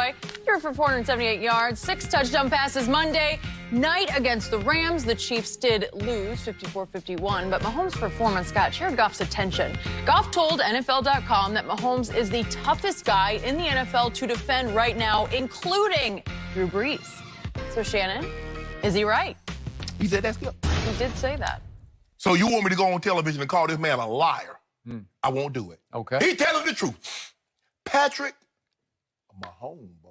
boy. Threw for 478 yards, 6 touchdown passes Monday night against the Rams. The Chiefs did lose 54-51, but Mahomes' performance got Jared Goff's attention. Goff told NFL.com that Mahomes is the toughest guy in the NFL to defend right now, including Drew Brees. So, Shannon, is he right? He said that, Skip? He did say that. So you want me to go on television and call this man a liar? I won't do it. Okay. He telling the truth. Patrick Mahomes, boy.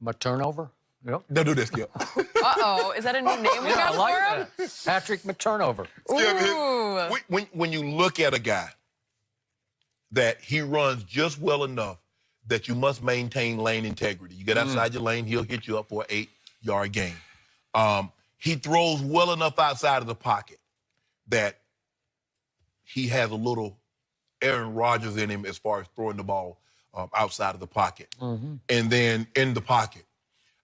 My turnover? Yep. Don't do this, Skip. Uh-oh, is that a new name we got I like for him? that. Patrick McTurnover. Ooh. When you look at a guy that he runs just well enough that you must maintain lane integrity. You get outside your lane, he'll hit you up for an 8-yard gain. He throws well enough outside of the pocket that he has a little Aaron Rodgers in him as far as throwing the ball outside of the pocket. And then in the pocket.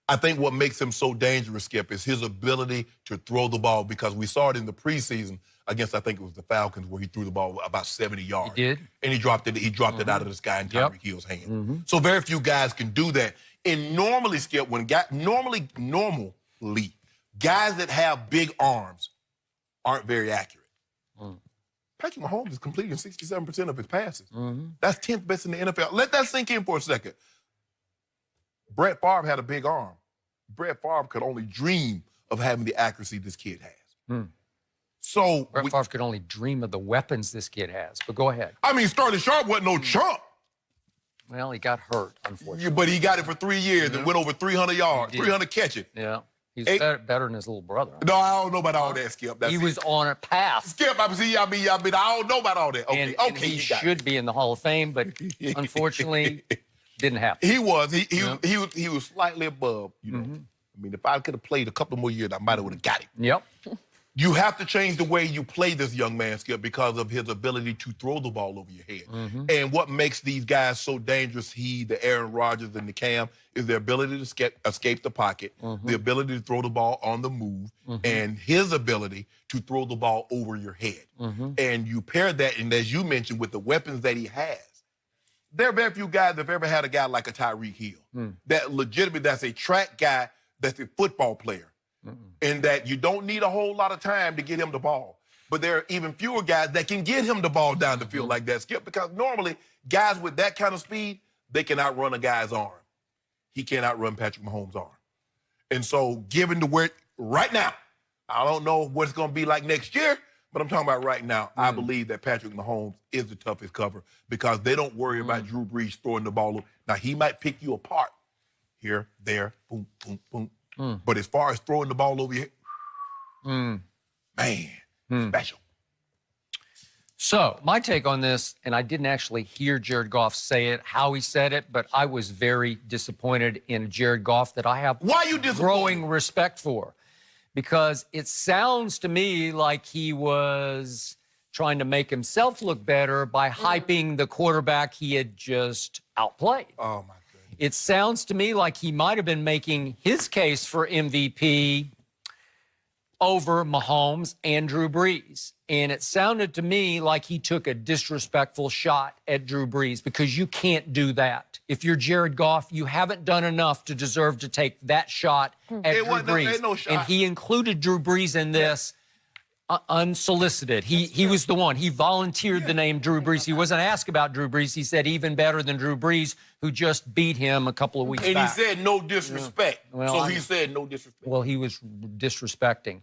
I think what makes him so dangerous, Skip, is his ability to throw the ball, because we saw it in the preseason against, I think it was the Falcons, where he threw the ball about 70 yards. He did. And he dropped it out of this guy in Tyreek Hill's hand. So very few guys can do that. And normally, Skip, normally, guys that have big arms aren't very accurate. Patrick Mahomes is completing 67% of his passes. That's 10th best in the NFL. Let that sink in for a second. Brett Favre had a big arm. Brett Favre could only dream of having the accuracy this kid has. So Brett Favre could only dream of the weapons this kid has. But go ahead. I mean, Sterling Sharp wasn't no chump. Well, he got hurt, unfortunately. But he got it for 3 years and went over 300 yards, 300 catches. Yeah. He's better than his little brother. No, I don't know about all that, Skip. He was on a path. Skip, I don't know about all that. Okay, and he should be in the Hall of Fame, but unfortunately, didn't happen. He was slightly above, you know. I mean, if I could have played a couple more years, I might have got him. Yep. You have to change the way you play this young man, Skip, because of his ability to throw the ball over your head. And what makes these guys so dangerous, the Aaron Rodgers and the Cam, is their ability to escape the pocket, the ability to throw the ball on the move, and his ability to throw the ball over your head. And you pair that, and as you mentioned, with the weapons that he has, there are very few guys that have ever had a guy like a Tyreek Hill. That legitimately, that's a track guy, that's a football player. And that you don't need a whole lot of time to get him the ball. But there are even fewer guys that can get him the ball down the field like that, Skip, because normally guys with that kind of speed, they can outrun a guy's arm. He can't outrun Patrick Mahomes' arm. And so given the where right now, I don't know what it's going to be like next year, but I'm talking about right now, I believe that Patrick Mahomes is the toughest cover because they don't worry about Drew Brees throwing the ball. Now, he might pick you apart here, there, boom, boom, boom. But as far as throwing the ball over your head, man, special. So my take on this, and I didn't actually hear Jared Goff say it, how he said it, but I was very disappointed in Jared Goff that I have growing respect for. Because it sounds to me like he was trying to make himself look better by hyping the quarterback he had just outplayed. Oh, my goodness. It sounds to me like he might have been making his case for MVP over Mahomes and Drew Brees. And it sounded to me like he took a disrespectful shot at Drew Brees because you can't do that. If you're Jared Goff, you haven't done enough to deserve to take that shot at Drew Brees. No shot. And he included Drew Brees in this. Unsolicited. He was the one. He volunteered the name Drew Brees. He wasn't asked about Drew Brees. He said even better than Drew Brees, who just beat him a couple of weeks back. And he said no disrespect. He said no disrespect. Well, he was disrespecting.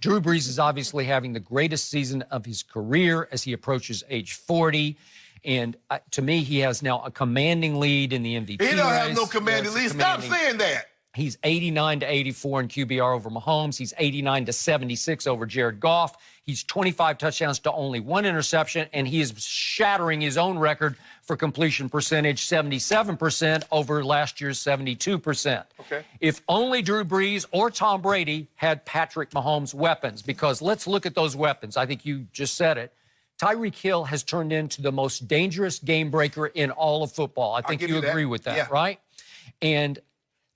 Drew Brees is obviously having the greatest season of his career as he approaches age 40. And to me, he has now a commanding lead in the MVP race. He don't have no commanding lead. Stop saying that. He's 89-84 in QBR over Mahomes. He's 89-76 over Jared Goff. He's 25 touchdowns to only 1 interception, and he is shattering his own record for completion percentage, 77% over last year's 72%. Okay. If only Drew Brees or Tom Brady had Patrick Mahomes' weapons, because let's look at those weapons. I think you just said it. Tyreek Hill has turned into the most dangerous game breaker in all of football. I think you agree with that, right? And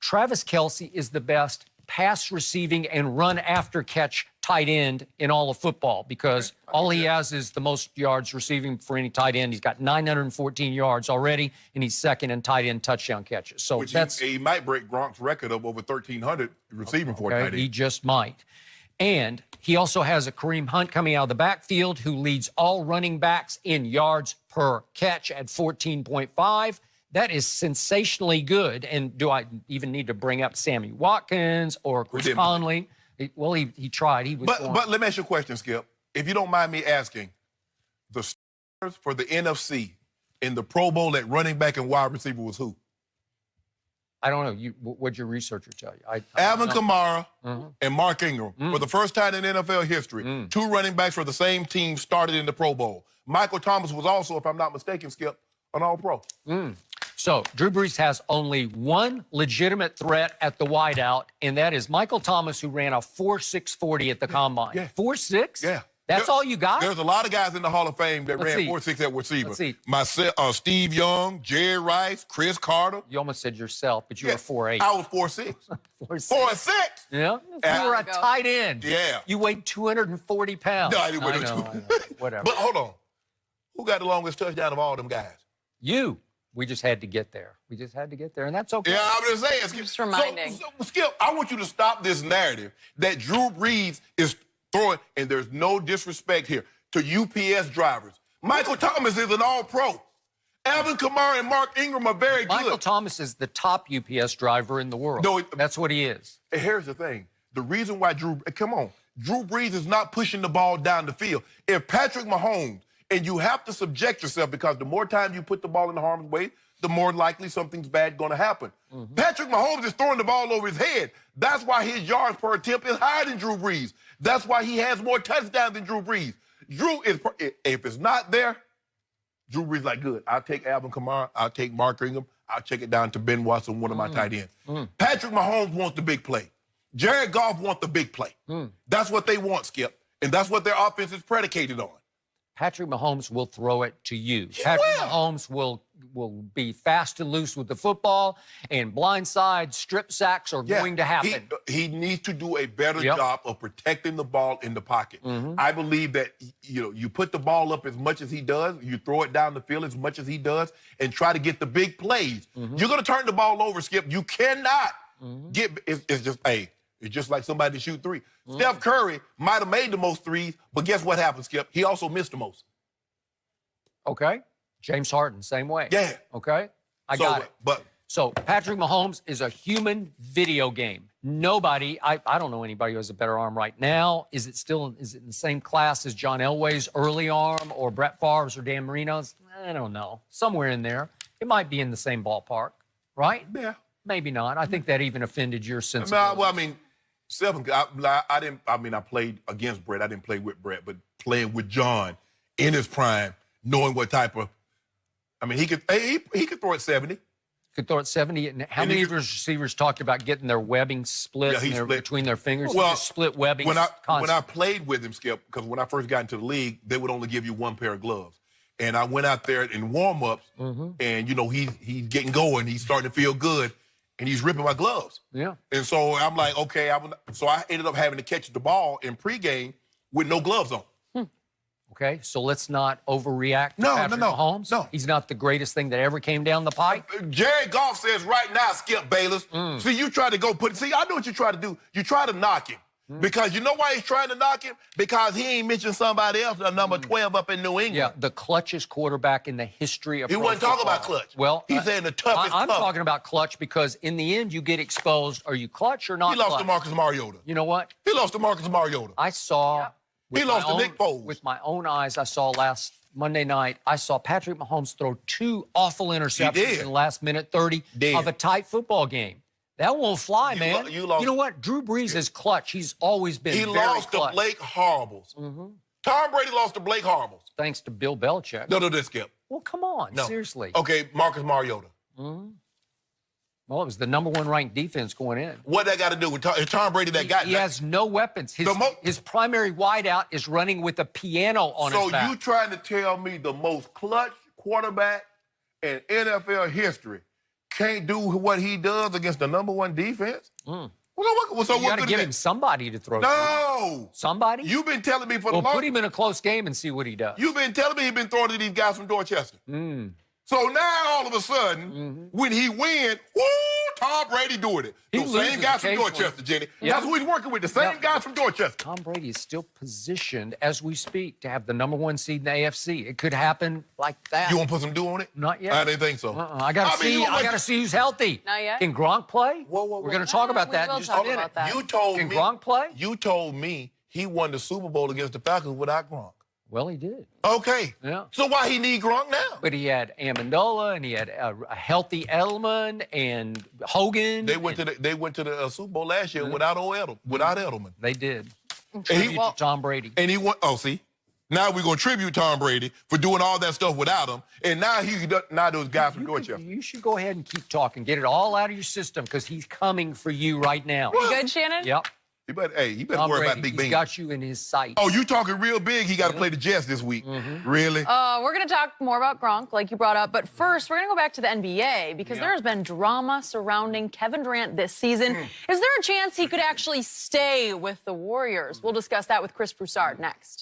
Travis Kelce is the best pass receiving and run after catch tight end in all of football because all he has is the most yards receiving for any tight end. He's got 914 yards already, and he's second in tight end touchdown catches. So he might break Gronk's record of over 1,300 receiving for a tight end. He just might. And he also has a Kareem Hunt coming out of the backfield who leads all running backs in yards per catch at 14.5. That is sensationally good. And do I even need to bring up Sammy Watkins or Chris Conley? Well, he tried. He was. But let me ask you a question, Skip. If you don't mind me asking, the starters for the NFC in the Pro Bowl at running back and wide receiver was who? I don't know. What'd your researcher tell you? Alvin Kamara and Mark Ingram. For the first time in NFL history, two running backs for the same team started in the Pro Bowl. Michael Thomas was also, if I'm not mistaken, Skip, an All-Pro. So Drew Brees has only one legitimate threat at the wideout, and that is Michael Thomas, who ran a 4.6 40 at the combine. 4.6? Yeah. That's all you got? There's a lot of guys in the Hall of Fame that ran 4.6 at receiver. Let's see. Myself, Steve Young, Jerry Rice, Chris Carter. You almost said yourself, but you were 4.8. I was 4.6. 4.6. Yeah. You were a tight end. Yeah. You weighed 240 pounds. No, I didn't weigh I know. Whatever. But hold on. Who got the longest touchdown of all them guys? You. We just had to get there. We just had to get there, and that's okay. Yeah, I'm just saying. Skip. Just reminding. So, Skip, I want you to stop this narrative that Drew Brees is throwing, and there's no disrespect here, to UPS drivers. Michael Thomas is an All-Pro. Alvin Kamara and Mark Ingram are very good. Michael Thomas is the top UPS driver in the world. No, that's what he is. And here's the thing. The reason why Drew Brees is not pushing the ball down the field. If Patrick Mahomes, and you have to subject yourself because the more time you put the ball in harm's way, the more likely something's bad going to happen. Patrick Mahomes is throwing the ball over his head. That's why his yards per attempt is higher than Drew Brees. That's why he has more touchdowns than Drew Brees. If it's not there, Drew Brees like, good. I'll take Alvin Kamara. I'll take Mark Ingram. I'll check it down to Ben Watson, one of my tight ends. Patrick Mahomes wants the big play. Jared Goff wants the big play. That's what they want, Skip. And that's what their offense is predicated on. Patrick Mahomes will throw it to you. Patrick Mahomes will be fast and loose with the football, and blindside strip sacks are going to happen. He needs to do a better job of protecting the ball in the pocket. I believe that you put the ball up as much as he does, you throw it down the field as much as he does, and try to get the big plays. You're going to turn the ball over, Skip. You cannot get it's just like somebody to shoot three. Steph Curry might have made the most threes, but guess what happened, Skip? He also missed the most. Okay. James Harden, same way. Yeah. Okay. I got it. So Patrick Mahomes is a human video game. Nobody, I don't know anybody who has a better arm right now. Is it in the same class as John Elway's early arm or Brett Favre's or Dan Marino's? I don't know. Somewhere in there. It might be in the same ballpark, right? Yeah. Maybe not. I think that even offended your sense Well, I mean, I played against Brett. I didn't play with Brett, but playing with John in his prime, knowing what type of, he could throw it 70. Could throw it 70. And how many of his receivers talked about getting their webbing split, between their fingers? Well, split webbing. When I played with him, Skip, because when I first got into the league, they would only give you one pair of gloves. And I went out there in warm-ups, and, he's getting going. He's starting to feel good. And he's ripping my gloves. Yeah. And so I'm like, okay. So I ended up having to catch the ball in pregame with no gloves on. Okay, so let's not overreact to Patrick Mahomes. No. He's not the greatest thing that ever came down the pipe. Jared Goff says right now, Skip Bayless. See, you try to go I know what you try to do. You try to knock him. Because you know why he's trying to knock him? Because he ain't mentioned somebody else, number 12 up in New England. Yeah, the clutchest quarterback in the history of He wasn't talking about clutch. Well, he's saying the toughest. I'm talking about clutch because in the end, you get exposed. Are you clutch or not? He lost to Marcus Mariota. You know what? He lost to Marcus Mariota. I saw. He lost to Nick Foles. With my own eyes, I saw last Monday night, I saw Patrick Mahomes throw two awful interceptions in the last minute 30 of a tight football game. That won't fly, man. You know what? Drew Brees is clutch. He's always been very clutch. He lost to Blake Harbles. Tom Brady lost to Blake Harbles. Thanks to Bill Belichick. No, Skip. Well, come on. Seriously. Okay, Marcus Mariota. Well, it was the #1 ranked defense going in. What that got to do with Tom Brady? He has no weapons. His primary wideout is running with a piano on his back. So you trying to tell me the most clutch quarterback in NFL history can't do what he does against the #1 defense? What So You got to give him somebody to throw to. No. Somebody? You've been telling me for the Well, put him in a close game and see what he does. You've been telling me he's been throwing to these guys from Dorchester. So now, all of a sudden, when he wins, woo, Tom Brady doing it. He Those same guys from Dorchester, Jenny. That's who he's working with, the same guys from Dorchester. Tom Brady is still positioned, as we speak, to have the #1 seed in the AFC. It could happen like that. You want to put some dew on it? Not yet. I didn't think so. I got to see who's healthy. Not yet. Can Gronk play? Whoa. We're going to talk about that in just a minute. You told Can me. Gronk play? You told me he won the Super Bowl against the Falcons without Gronk. Well, he did. Okay. Yeah. So why he need Gronk now? But he had Amendola, and he had a healthy Edelman and Hogan. They went to the Super Bowl last year without Edelman. They did. Tribute to Tom Brady. And he won. Oh, see. Now we're gonna tribute Tom Brady for doing all that stuff without him, and now those guys from Dorchester. You should go ahead and keep talking. Get it all out of your system because he's coming for you right now. You good, Shannon? Yep. He better Tom worry Brady, about Big he's Ben. got you in his sight. Oh, you talking real big? He got to play the Jets this week. Really? We're going to talk more about Gronk, like you brought up. But first, we're going to go back to the NBA because there has been drama surrounding Kevin Durant this season. Is there a chance he could actually stay with the Warriors? We'll discuss that with Chris Broussard next.